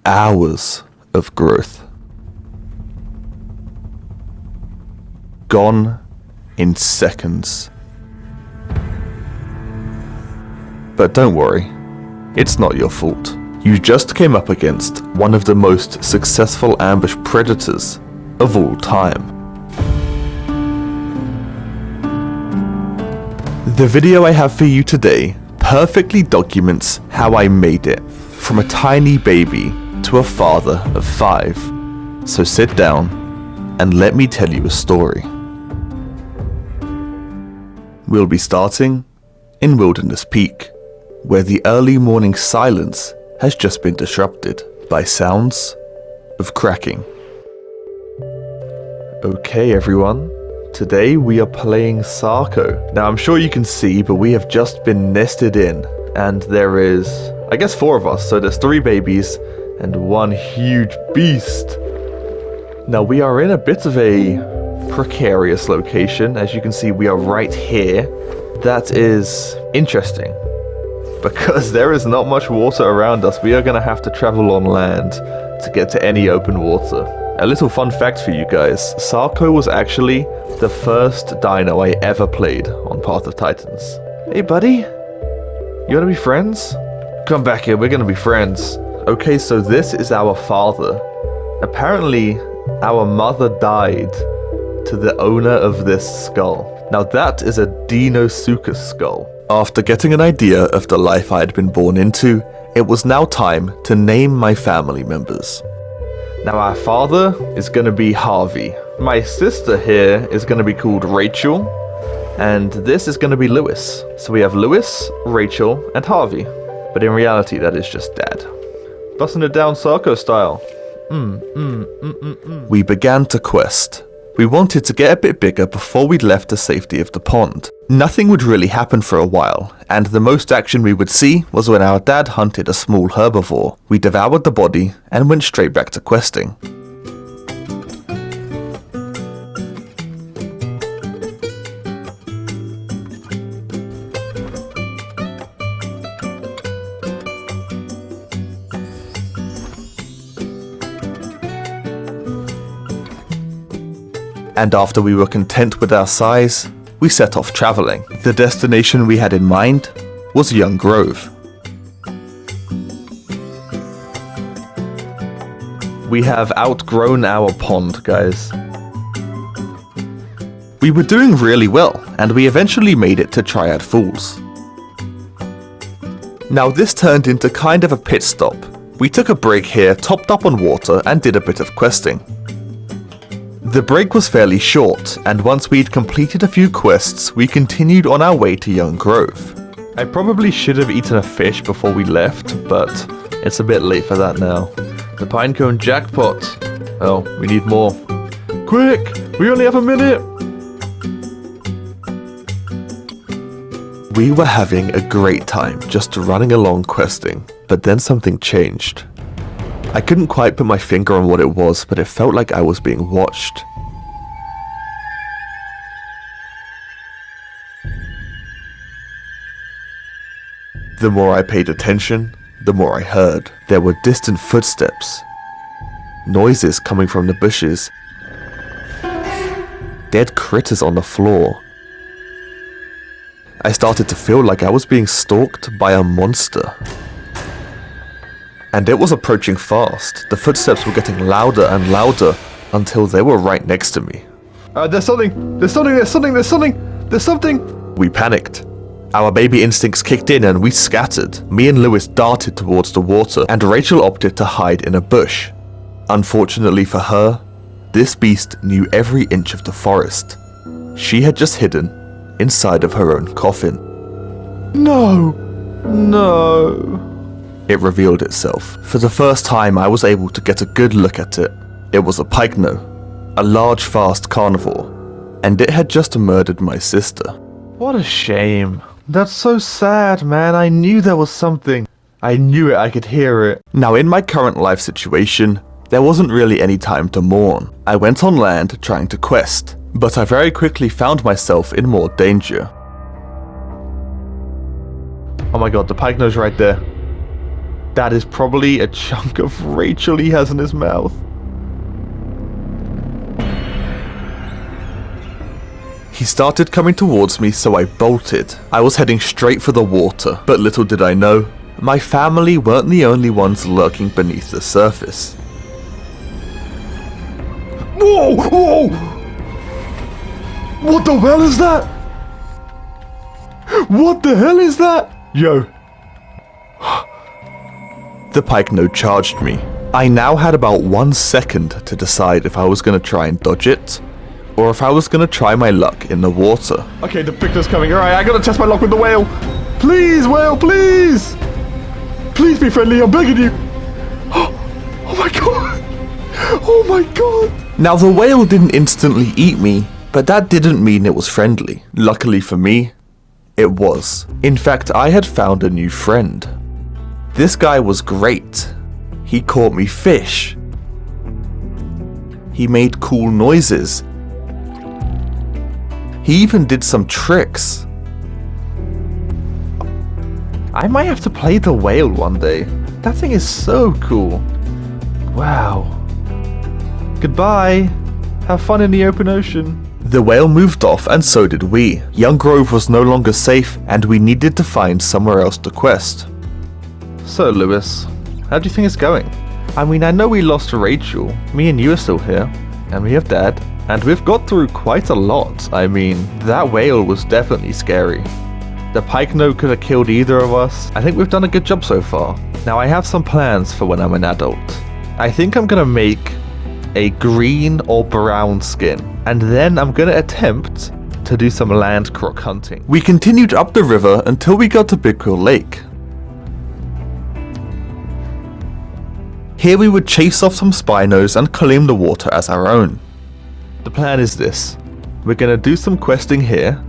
hours of growth. Gone in seconds. But don't worry, it's not your fault. You just came up against one of the most successful ambush predators of all time. The video I have for you today perfectly documents how I made it from a tiny baby to a father of 5. So sit down and let me tell you a story. We'll be starting in Wilderness Peak, where the early morning silence has just been disrupted by sounds of cracking. Okay everyone, today we are playing Sarco. Now I'm sure you can see, but we have just been nested in, and there is, I guess 4 of us, so there's 3 babies and 1 huge beast. Now we are in a bit of a precarious location. As you can see, we are right here. That is interesting, because there is not much water around us. We are going to have to travel on land to get to any open water. A little fun fact for you guys, Sarco was actually the first dino I ever played on Path of Titans. Hey buddy, you want to be friends? Come back here, we're going to be friends. Okay, so this is our father. Apparently, our mother died to the owner of this skull. Now that is a Sarcosuchus skull. After getting an idea of the life I had been born into, it was now time to name my family members. Now our father is going to be Harvey. My sister here is going to be called Rachel. And this is going to be Lewis. So we have Lewis, Rachel, and Harvey. But in reality, that is just Dad. Busting it down Sarco style. We began to quest. We wanted to get a bit bigger before we left the safety of the pond. Nothing would really happen for a while, and the most action we would see was when our dad hunted a small herbivore. We devoured the body and went straight back to questing. And after we were content with our size, we set off traveling. The destination we had in mind was Young Grove. We have outgrown our pond, guys. We were doing really well, and we eventually made it to Triad Falls. Now this turned into kind of a pit stop. We took a break here, topped up on water, and did a bit of questing. The break was fairly short, and once we'd completed a few quests, we continued on our way to Young Grove. I probably should have eaten a fish before we left, but it's a bit late for that now. The pinecone jackpot. Oh, we need more. Quick! We only have a minute! We were having a great time just running along questing, but then something changed. I couldn't quite put my finger on what it was, but it felt like I was being watched. The more I paid attention, the more I heard. There were distant footsteps, noises coming from the bushes, dead critters on the floor. I started to feel like I was being stalked by a monster. And it was approaching fast. The footsteps were getting louder and louder until they were right next to me. There's something! There's something! There's something! There's something! There's something! We panicked. Our baby instincts kicked in and we scattered. Me and Lewis darted towards the water, and Rachel opted to hide in a bush. Unfortunately for her, this beast knew every inch of the forest. She had just hidden inside of her own coffin. No! No! It revealed itself. For the first time, I was able to get a good look at it. It was a pycno, a large, fast carnivore, and it had just murdered my sister. What a shame. That's so sad, man. I knew there was something. I knew it. I could hear it. Now, in my current life situation, there wasn't really any time to mourn. I went on land trying to quest, but I very quickly found myself in more danger. Oh my god, the pycno's right there. That is probably a chunk of Rachel he has in his mouth. He started coming towards me, so I bolted. I was heading straight for the water, but little did I know, my family weren't the only ones lurking beneath the surface. Whoa! Whoa! What the hell is that? What the hell is that? Yo. The pike node charged me. I now had about 1 second to decide if I was going to try and dodge it, or if I was going to try my luck in the water. Okay, the victor's coming. Alright, I gotta test my luck with the whale. Please, whale, please! Please be friendly, I'm begging you. Oh my god! Oh my god! Now the whale didn't instantly eat me, but that didn't mean it was friendly. Luckily for me, it was. In fact, I had found a new friend. This guy was great. He caught me fish. He made cool noises. He even did some tricks. I might have to play the whale one day. That thing is so cool. Wow. Goodbye. Have fun in the open ocean. The whale moved off, and so did we. Young Grove was no longer safe, and we needed to find somewhere else to quest. So, Lewis, how do you think it's going? I mean, I know we lost Rachel. Me and you are still here, and we have Dad, and we've got through quite a lot. I mean, that whale was definitely scary. The pike node could have killed either of us. I think we've done a good job so far. Now, I have some plans for when I'm an adult. I think I'm gonna make a green or brown skin, and then I'm gonna attempt to do some land croc hunting. We continued up the river until we got to Big Quill Lake. Here we would chase off some spinos and claim the water as our own. The plan is this. We're gonna do some questing here,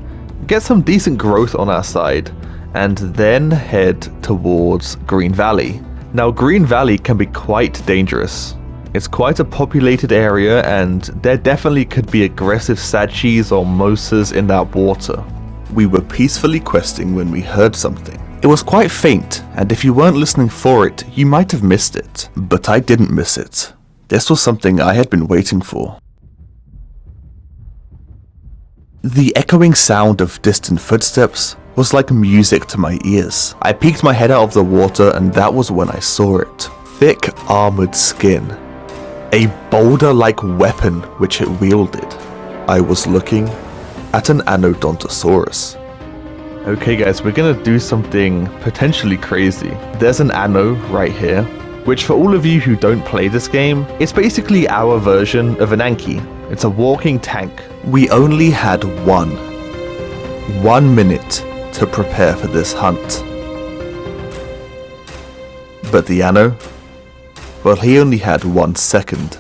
get some decent growth on our side, and then head towards Green Valley. Now, Green Valley can be quite dangerous. It's quite a populated area, and there definitely could be aggressive Sachis or Mosas in that water. We were peacefully questing when we heard something. It was quite faint, and if you weren't listening for it, you might have missed it. But I didn't miss it. This was something I had been waiting for. The echoing sound of distant footsteps was like music to my ears. I peeked my head out of the water, and that was when I saw it. Thick armored skin. A boulder-like weapon which it wielded. I was looking at an Anodontosaurus. Okay guys, we're gonna do something potentially crazy. There's an Ano right here, which for all of you who don't play this game, it's basically our version of an Anki. It's a walking tank. We only had 1 minute to prepare for this hunt. But the Ano, well, he only had 1 second,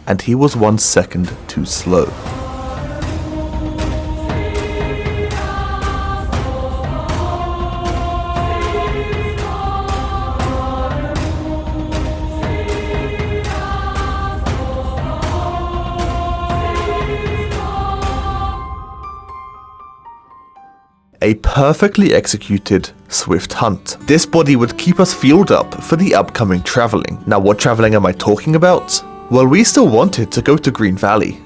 and he was 1 second too slow. A perfectly executed, swift hunt. This body would keep us fueled up for the upcoming traveling. Now, what traveling am I talking about? Well, we still wanted to go to Green Valley,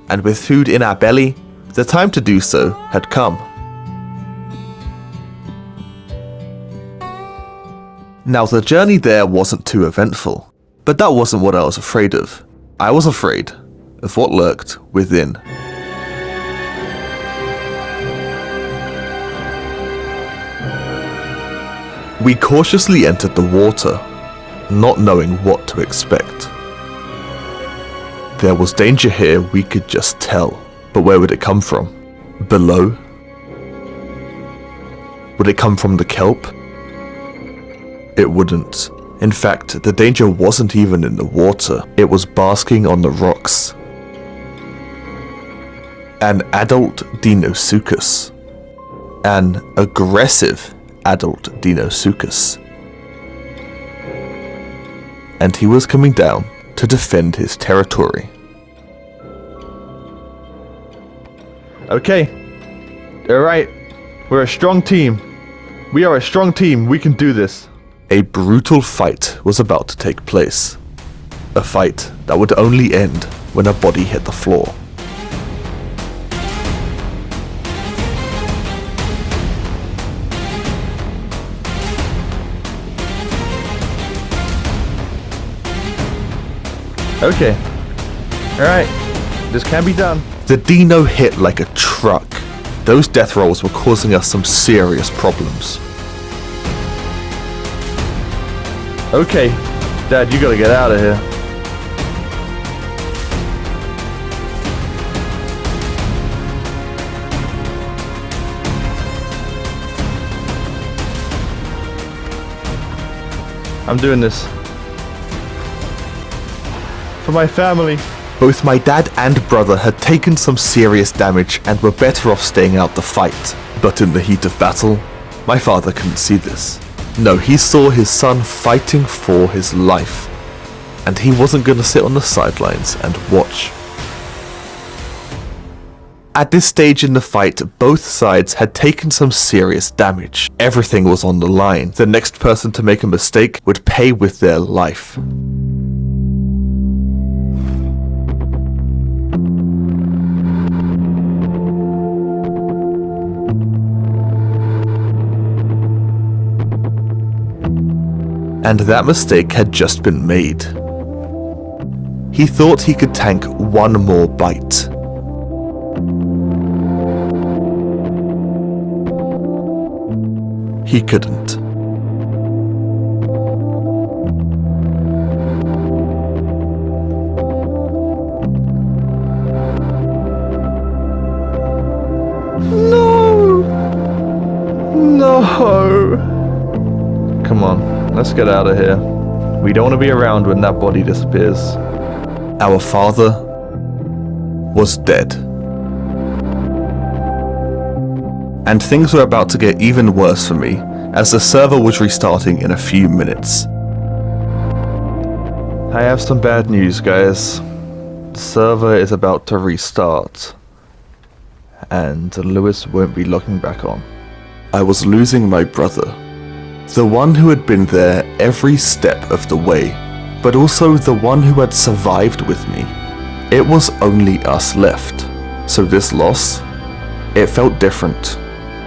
and with food in our belly, the time to do so had come. Now, the journey there wasn't too eventful, but that wasn't what I was afraid of. I was afraid of what lurked within. We cautiously entered the water, not knowing what to expect. There was danger here, we could just tell, but where would it come from? Below? Would it come from the kelp? It wouldn't. In fact, the danger wasn't even in the water, it was basking on the rocks. An adult Dinosuchus. An aggressive adult Dinosuchus. And he was coming down to defend his territory. Okay. Alright. We're a strong team. We are a strong team. We can do this. A brutal fight was about to take place. A fight that would only end when a body hit the floor. Okay. Alright. This can be done. The dino hit like a truck. Those death rolls were causing us some serious problems. Okay. Dad, you gotta get out of here. I'm doing this. For my family. Both my dad and brother had taken some serious damage and were better off staying out the fight. But in the heat of battle, my father couldn't see this. No, he saw his son fighting for his life. And he wasn't going to sit on the sidelines and watch. At this stage in the fight, both sides had taken some serious damage. Everything was on the line. The next person to make a mistake would pay with their life. And that mistake had just been made. He thought he could tank one more bite. He couldn't. No! No! Come on, let's get out of here. We don't want to be around when that body disappears. Our father was dead. And things were about to get even worse for me, as the server was restarting in a few minutes. I have some bad news, guys. The server is about to restart. And Lewis won't be logging back on. I was losing my brother. The one who had been there every step of the way, but also the one who had survived with me. It was only us left. So this loss, it felt different.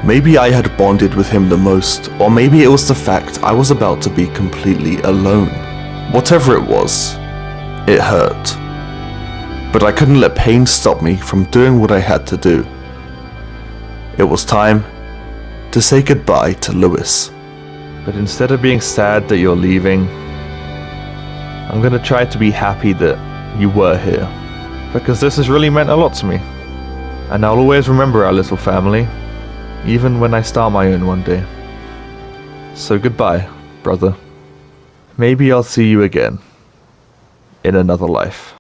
Maybe I had bonded with him the most, or maybe it was the fact I was about to be completely alone. Whatever it was, it hurt. But I couldn't let pain stop me from doing what I had to do. It was time to say goodbye to Lewis. But instead of being sad that you're leaving, I'm gonna try to be happy that you were here. Because this has really meant a lot to me. And I'll always remember our little family. Even when I start my own one day. So goodbye, brother. Maybe I'll see you again. In another life.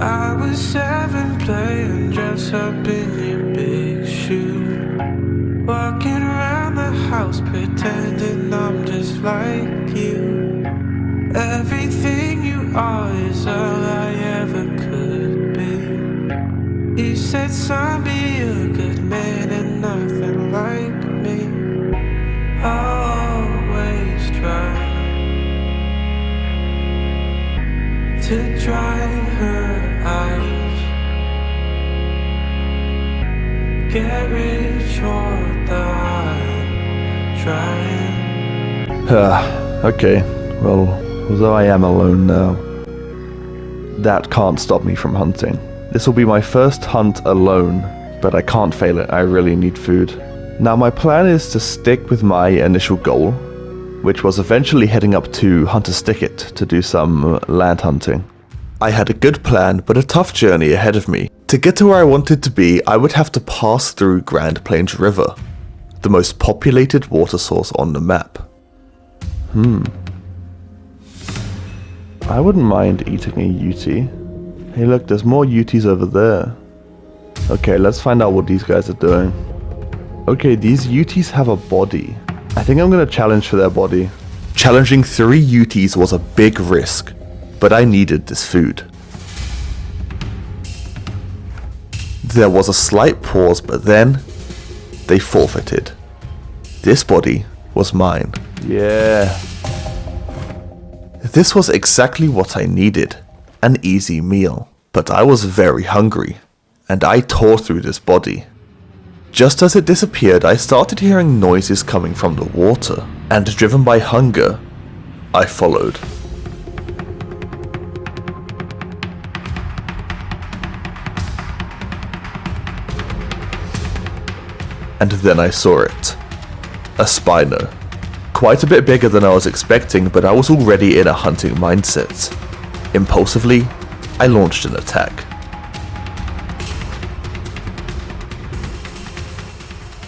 I was 7 playing dress up in your big shoe. Walking around the house pretending I'm just like you. Everything you are is all I ever could be. You said, son, be a good man and nothing like me. I'll always try to dry her eyes. Get rich or die trying. Okay, well, although I am alone now, that can't stop me from hunting. This will be my first hunt alone, but I can't fail it. I really need food. Now my plan is to stick with my initial goal, which was eventually heading up to Hunter's Thicket to do some land hunting. I had a good plan, but a tough journey ahead of me. To get to where I wanted to be, I would have to pass through Grand Plains River, the most populated water source on the map. I wouldn't mind eating a Yeti. Hey look, there's more Yetis over there. Okay, let's find out what these guys are doing. Okay, these Yetis have a body. I think I'm gonna challenge for their body. Challenging 3 Yetis was a big risk, but I needed this food. There was a slight pause, but then they forfeited. This body was mine. Yeah. This was exactly what I needed, an easy meal. But I was very hungry, and I tore through this body. Just as it disappeared, I started hearing noises coming from the water, and driven by hunger, I followed. And then I saw it. A Spino. Quite a bit bigger than I was expecting, but I was already in a hunting mindset. Impulsively, I launched an attack.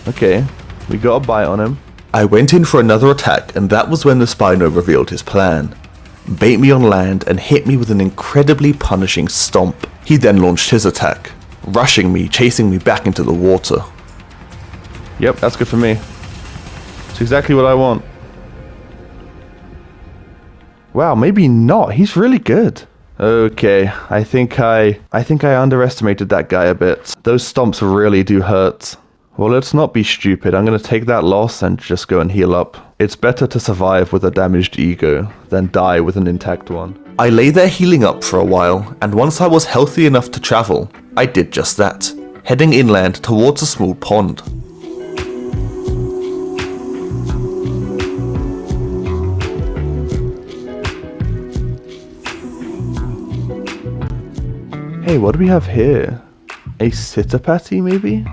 Okay, we got a bite on him. I went in for another attack, and that was when the Spino revealed his plan. Bait me on land and hit me with an incredibly punishing stomp. He then launched his attack, rushing me, chasing me back into the water. Yep, that's good for me. It's exactly what I want. Wow, maybe not. He's really good. Okay, I think I underestimated that guy a bit. Those stomps really do hurt. Well, let's not be stupid. I'm going to take that loss and just go and heal up. It's better to survive with a damaged ego than die with an intact one. I lay there healing up for a while, and once I was healthy enough to travel, I did just that, heading inland towards a small pond. Hey, what do we have here? A Sitapati, maybe?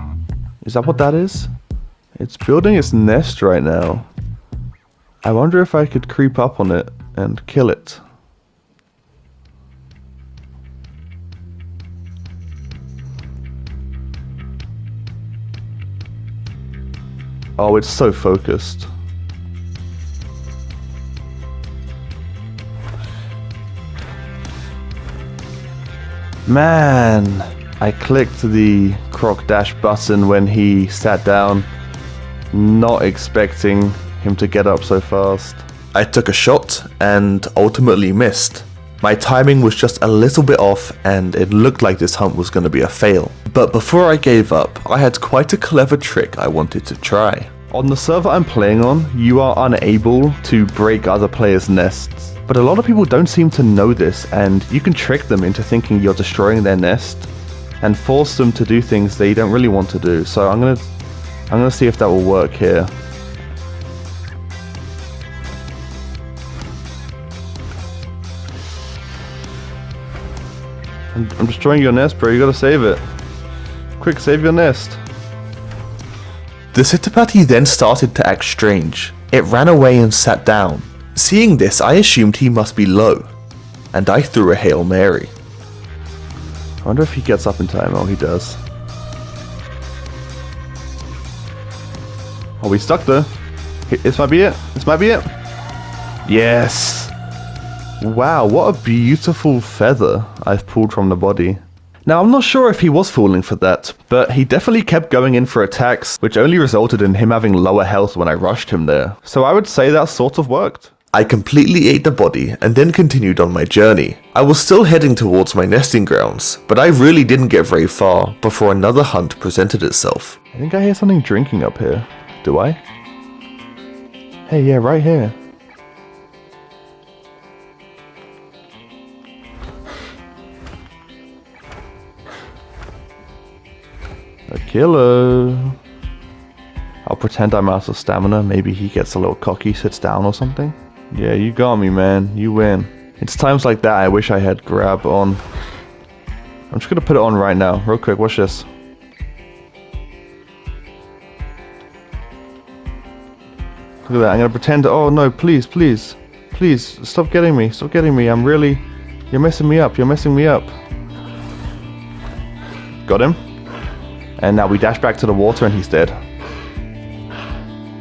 Is that what that is? It's building its nest right now. I wonder if I could creep up on it and kill it. Oh, it's so focused. Man, I clicked the croc dash button when he sat down, not expecting him to get up so fast. I took a shot and ultimately missed. My timing was just a little bit off and it looked like this hunt was going to be a fail. But before I gave up, I had quite a clever trick I wanted to try. On the server I'm playing on, you are unable to break other players' nests. But a lot of people don't seem to know this, and you can trick them into thinking you're destroying their nest and force them to do things they don't really want to do. So I'm gonna see if that will work here. I'm destroying your nest, bro. You gotta save it. Quick, save your nest. The Sitapati then started to act strange. It ran away and sat down. Seeing this, I assumed he must be low, and I threw a Hail Mary. I wonder if he gets up in time. Oh, he does. Oh, we stuck though. This might be it. This might be it. Yes. Wow, what a beautiful feather I've pulled from the body. Now, I'm not sure if he was fooling for that, but he definitely kept going in for attacks, which only resulted in him having lower health when I rushed him there. So I would say that sort of worked. I completely ate the body and then continued on my journey. I was still heading towards my nesting grounds, but I really didn't get very far before another hunt presented itself. I think I hear something drinking up here. Do I? Hey, yeah, right here. A killer. I'll pretend I'm out of stamina. Maybe he gets a little cocky, sits down or something. Yeah, you got me, man. You win. It's times like that I wish I had grab on. I'm just gonna put it on right now. Real quick, watch this. Look at that. I'm gonna pretend. Oh no, please, please. Please, stop getting me. Stop getting me. I'm really... You're messing me up. You're messing me up. Got him. And now we dash back to the water and he's dead.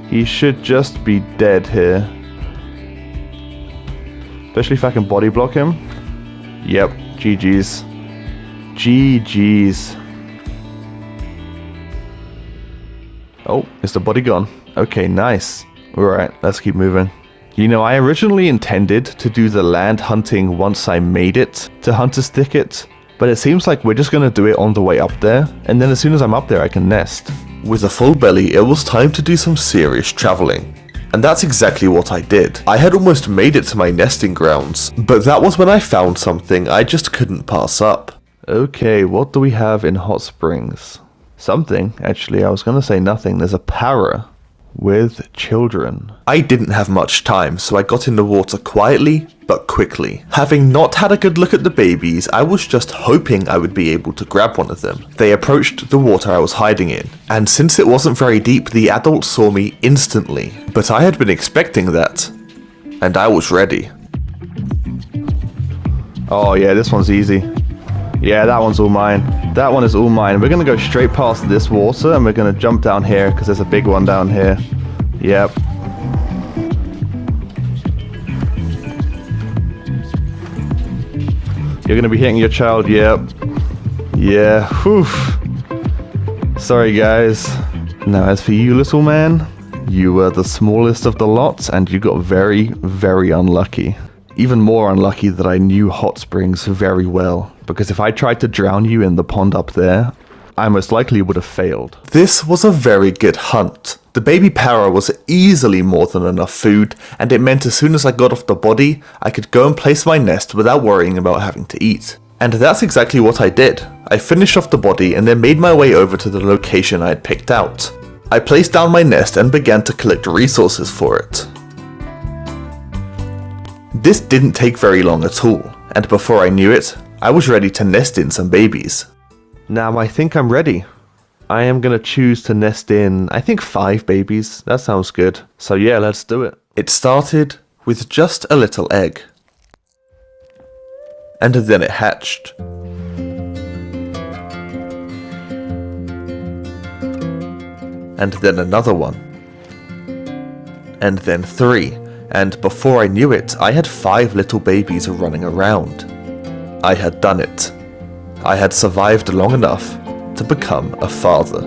He should just be dead here. Especially if I can body block him. Yep, GG's. GG's. Oh, is the body gone? Okay, nice. Alright, let's keep moving. You know, I originally intended to do the land hunting once I made it to Hunter's Thicket, but it seems like we're just gonna do it on the way up there, and then as soon as I'm up there I can nest. With a full belly, it was time to do some serious traveling. And that's exactly what I did. I had almost made it to my nesting grounds, but that was when I found something I just couldn't pass up. Okay, what do we have in Hot Springs? Something, actually, I was gonna say nothing. There's a para with children. I didn't have much time, so I got in the water quietly, but quickly. Having not had a good look at the babies, I was just hoping I would be able to grab one of them. They approached the water I was hiding in, and since it wasn't very deep, the adults saw me instantly. But I had been expecting that, and I was ready. Oh yeah, this one's easy. Yeah, that one's all mine. That one is all mine. We're gonna go straight past this water and we're gonna jump down here because there's a big one down here. Yep. You're gonna be hitting your child, yep. Yeah, whew. Sorry guys. Now as for you, little man, you were the smallest of the lot and you got very, very unlucky. Even more unlucky that I knew Hot Springs very well, because if I tried to drown you in the pond up there, I most likely would have failed. This was a very good hunt. The baby para was easily more than enough food, and it meant as soon as I got off the body, I could go and place my nest without worrying about having to eat. And that's exactly what I did. I finished off the body and then made my way over to the location I had picked out. I placed down my nest and began to collect resources for it. This didn't take very long at all, and before I knew it, I was ready to nest in some babies. Now I think I'm ready. I am gonna choose to nest in, I think 5 babies. That sounds good. So yeah, let's do it. It started with just a little egg. And then it hatched. And then another one. And then 3. And before I knew it, I had 5 little babies running around. I had done it. I had survived long enough to become a father.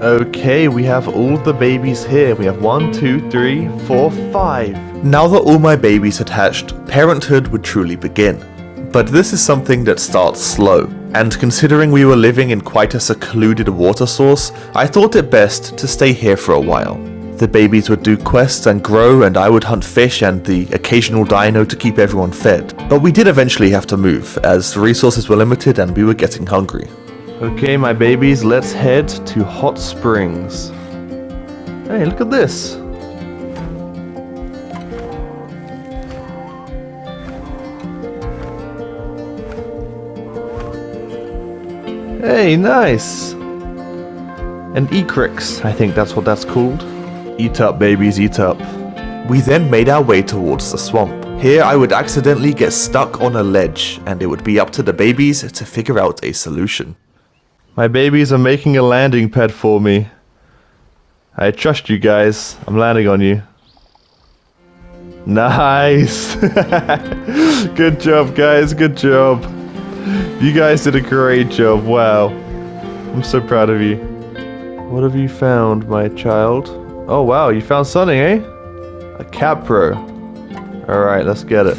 Okay, we have all the babies here. We have 1, 2, 3, 4, 5. Now that all my babies had hatched, parenthood would truly begin. But this is something that starts slow, and considering we were living in quite a secluded water source, I thought it best to stay here for a while. The babies would do quests and grow, and I would hunt fish and the occasional dino to keep everyone fed. But we did eventually have to move, as resources were limited and we were getting hungry. Okay, my babies, let's head to Hot Springs. Hey, look at this. Hey, nice. An Ecrix, I think that's what that's called. Eat up, babies, eat up. We then made our way towards the swamp. Here I would accidentally get stuck on a ledge, and it would be up to the babies to figure out a solution. My babies are making a landing pad for me. I trust you guys. I'm landing on you. Nice. Good job, guys. Good job. You guys did a great job. Wow. I'm so proud of you. What have you found, my child? Oh, wow. You found something, eh? A capro. Alright, let's get it.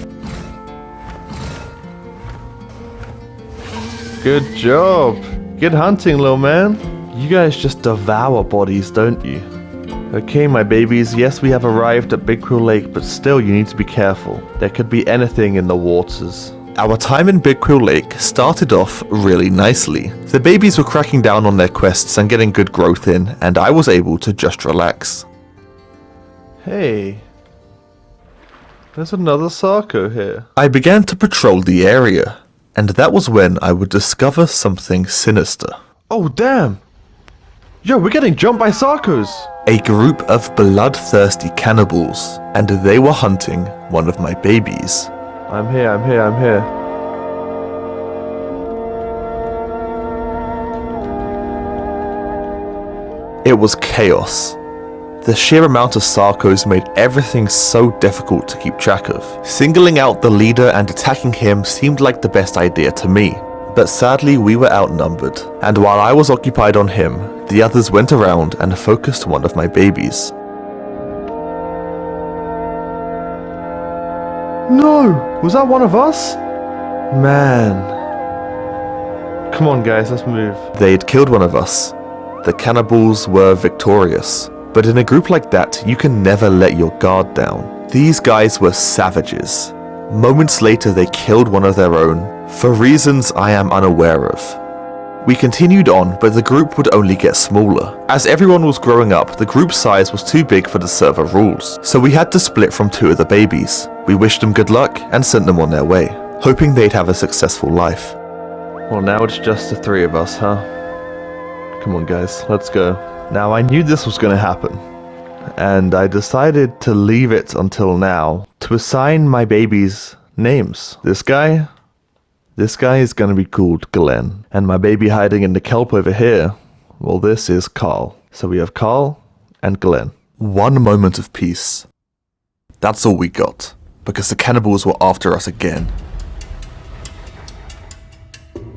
Good job. Good hunting, little man. You guys just devour bodies, don't you? Okay, my babies, yes, we have arrived at Big Quill Lake, but still you need to be careful. There could be anything in the waters. Our time in Big Quill Lake started off really nicely. The babies were cracking down on their quests and getting good growth in, and I was able to just relax. Hey, there's another Sarco here. I began to patrol the area, and that was when I would discover something sinister. Oh, damn! Yo, we're getting jumped by Sarcos! A group of bloodthirsty cannibals, and they were hunting one of my babies. I'm here, I'm here, I'm here. It was chaos. The sheer amount of Sarcos made everything so difficult to keep track of. Singling out the leader and attacking him seemed like the best idea to me, but sadly we were outnumbered, and while I was occupied on him, the others went around and focused one of my babies. No! Was that one of us? Man. Come on, guys, let's move. They had killed one of us. The cannibals were victorious. But in a group like that, you can never let your guard down. These guys were savages. Moments later, they killed one of their own, for reasons I am unaware of. We continued on, but the group would only get smaller. As everyone was growing up, the group size was too big for the server rules, so we had to split from 2 of the babies. We wished them good luck and sent them on their way, hoping they'd have a successful life. Well, now it's just the 3 of us, huh? Come on, guys, let's go. Now, I knew this was going to happen, and I decided to leave it until now to assign my babies names. This guy is going to be called Glenn, and my baby hiding in the kelp over here, well, this is Carl. So we have Carl and Glenn. One moment of peace. That's all we got, because the cannibals were after us again.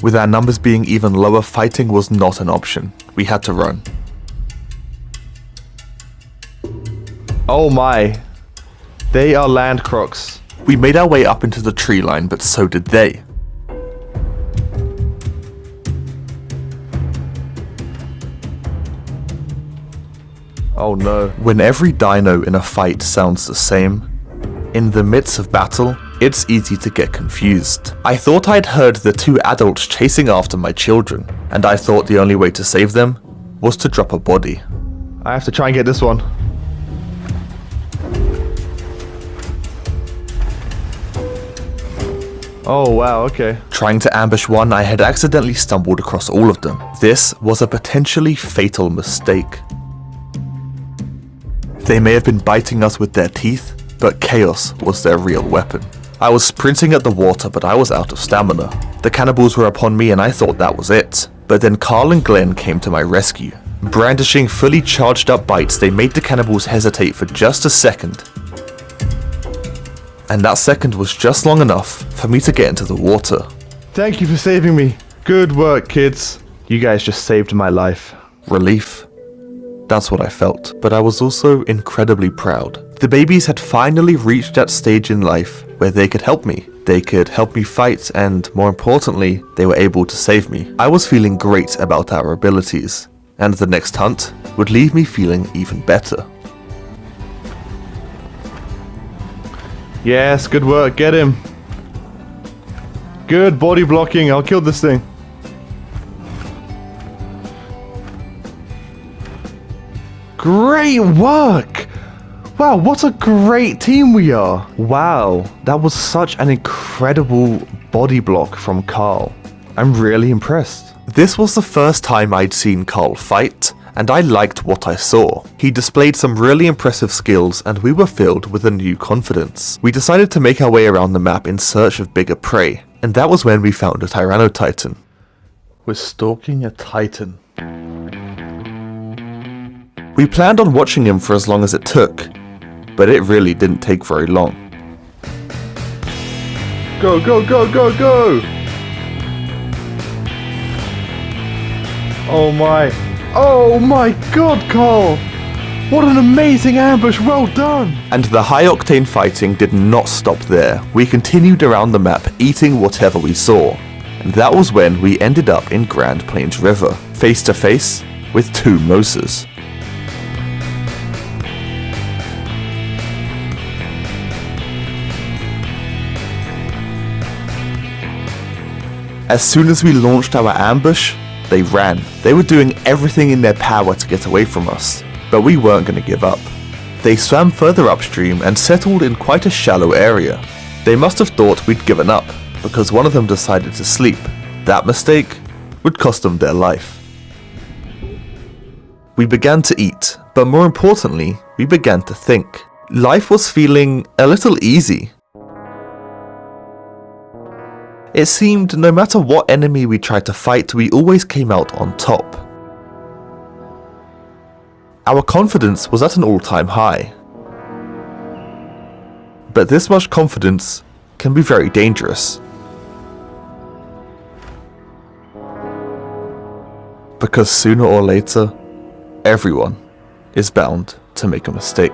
With our numbers being even lower, fighting was not an option. We had to run. Oh my. They are land crocs. We made our way up into the tree line, but so did they. Oh no. When every dino in a fight sounds the same, in the midst of battle, it's easy to get confused. I thought I'd heard the 2 adults chasing after my children, and I thought the only way to save them was to drop a body. I have to try and get this one. Oh wow, okay. Trying to ambush one, I had accidentally stumbled across all of them. This was a potentially fatal mistake. They may have been biting us with their teeth, but chaos was their real weapon. I was sprinting at the water, but I was out of stamina. The cannibals were upon me and I thought that was it. But then Carl and Glenn came to my rescue. Brandishing fully charged up bites, they made the cannibals hesitate for just a second. And that second was just long enough for me to get into the water. Thank you for saving me. Good work, kids. You guys just saved my life. Relief. That's what I felt, but I was also incredibly proud. The babies had finally reached that stage in life where they could help me. They could help me fight, and more importantly, they were able to save me. I was feeling great about our abilities, and the next hunt would leave me feeling even better. Yes, good work, get him. Good body blocking, I'll kill this thing. Great work! Wow, what a great team we are! Wow, that was such an incredible body block from Carl. I'm really impressed. This was the first time I'd seen Carl fight, and I liked what I saw. He displayed some really impressive skills, and we were filled with a new confidence. We decided to make our way around the map in search of bigger prey, and that was when we found a Tyrannotitan. We're stalking a titan. We planned on watching him for as long as it took, but it really didn't take very long. Go, go, go, go, go! Oh my god, Carl! What an amazing ambush, well done! And the high-octane fighting did not stop there. We continued around the map, eating whatever we saw. And that was when we ended up in Grand Plains River, face to face with 2 Moses. As soon as we launched our ambush, they ran. They were doing everything in their power to get away from us, but we weren't going to give up. They swam further upstream and settled in quite a shallow area. They must have thought we'd given up, because one of them decided to sleep. That mistake would cost them their life. We began to eat, but more importantly, we began to think. Life was feeling a little easy. It seemed no matter what enemy we tried to fight, we always came out on top. Our confidence was at an all-time high. But this much confidence can be very dangerous. Because sooner or later, everyone is bound to make a mistake.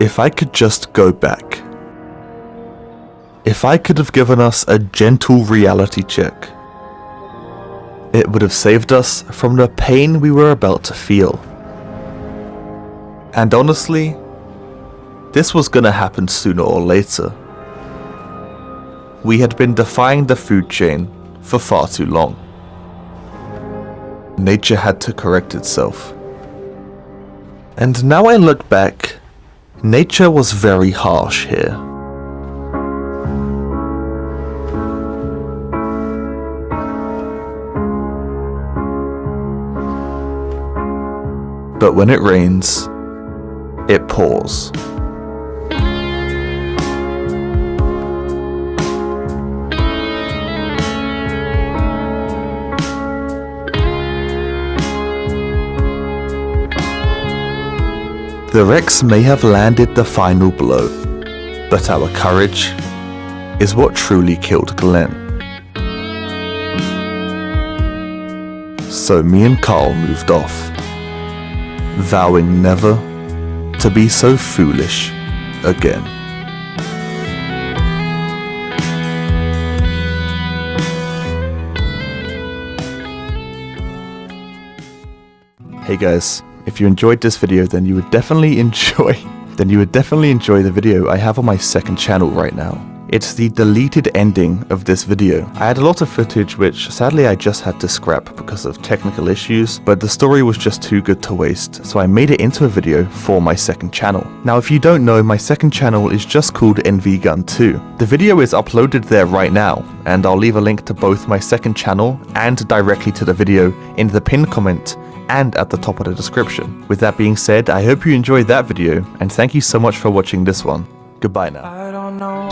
If I could just go back. If I could have given us a gentle reality check, it would have saved us from the pain we were about to feel. And honestly, this was gonna happen sooner or later. We had been defying the food chain for far too long. Nature had to correct itself. And now I look back, nature was very harsh here. But when it rains, it pours. The Rex may have landed the final blow, but our courage is what truly killed Glenn. So me and Carl moved off, vowing never to be so foolish again. Hey guys, if you enjoyed this video, then you would definitely enjoy the video I have on my second channel right now. It's the deleted ending of this video. I had a lot of footage which sadly I just had to scrap because of technical issues, but the story was just too good to waste, so I made it into a video for my second channel. Now if you don't know, my second channel is just called nvGunn 2. The video is uploaded there right now, and I'll leave a link to both my second channel and directly to the video in the pinned comment and at the top of the description. With that being said, I hope you enjoyed that video, and thank you so much for watching this one. Goodbye now. I don't know